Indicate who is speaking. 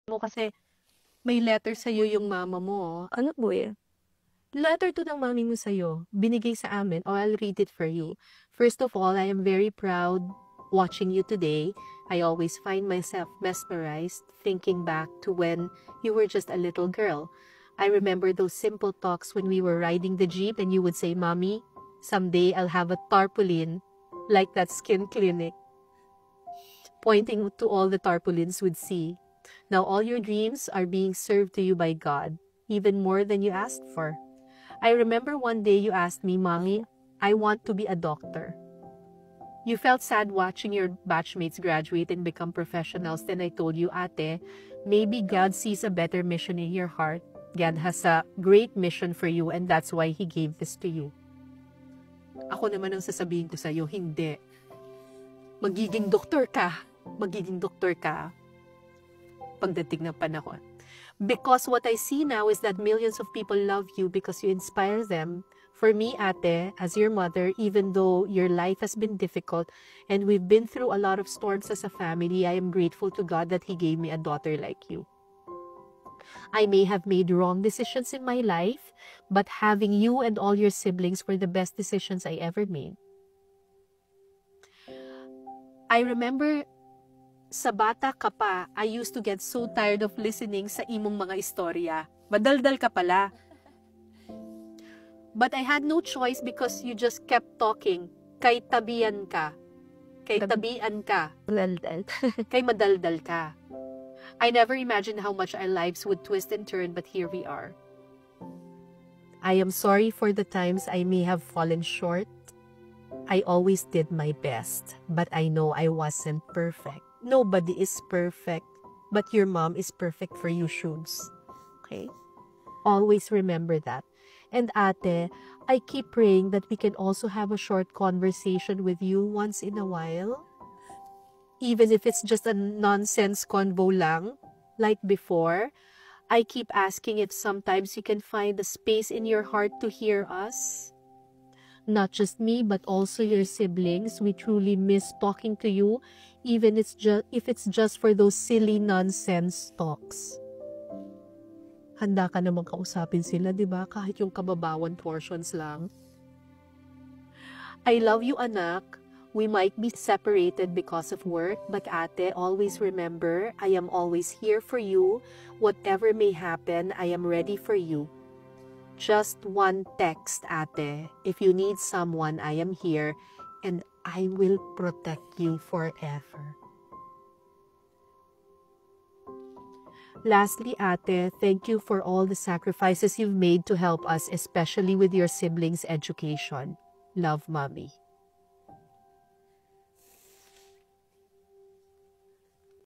Speaker 1: mo kasi may letter sa'yo yung mama mo.
Speaker 2: Ano po eh?
Speaker 1: Letter to ng mami mo sa'yo. Binigay sa amin. Oh, I'll read it for you. First of all, I am very proud watching you today. I always find myself mesmerized thinking back to when you were just a little girl. I remember those simple talks when we were riding the jeep and you would say, Mommy, someday I'll have a tarpaulin like that skin clinic, pointing to all the tarpaulins would see. Now all your dreams are being served to you by God, even more than you asked for. I remember one day you asked me, Mommy, I want to be a doctor. You felt sad watching your batchmates graduate and become professionals. Then I told you, Ate, maybe God sees a better mission in your heart. God has a great mission for you and that's why He gave this to you. Ako naman ang sasabihin ko sa'yo, hindi. Magiging doktor ka. Magiging doktor ka pagdating ng panahon. Because what I see now is that millions of people love you because you inspire them. For me, Ate, as your mother, even though your life has been difficult and we've been through a lot of storms as a family, I am grateful to God that He gave me a daughter like you. I may have made wrong decisions in my life, but having you and all your siblings were the best decisions I ever made. I remember sa bata ka pa, I used to get so tired of listening sa imong mga istorya. Madaldal ka pala. But I had no choice because you just kept talking. Kay tabian ka. Kay tabian ka.
Speaker 2: Daldal.
Speaker 1: Kay madaldal ka. I never imagined how much our lives would twist and turn, but here we are. I am sorry for the times I may have fallen short. I always did my best, but I know I wasn't perfect. Nobody is perfect, but your mom is perfect for you, Shubs. Okay? Always remember that. And Ate, I keep praying that we can also have a short conversation with you once in a while. Even if it's just a nonsense convo lang, like before. I keep asking if sometimes you can find a space in your heart to hear us. Not just me, but also your siblings. We truly miss talking to you, even if it's just for those silly nonsense talks. Handa ka namang kausapin sila, di ba? Kahit yung kababawan portions lang. I love you, anak. We might be separated because of work, but Ate, always remember, I am always here for you. Whatever may happen, I am ready for you. Just one text, Ate. If you need someone, I am here and I will protect you forever. Lastly, Ate, thank you for all the sacrifices you've made to help us, especially with your siblings' education. Love, Mommy.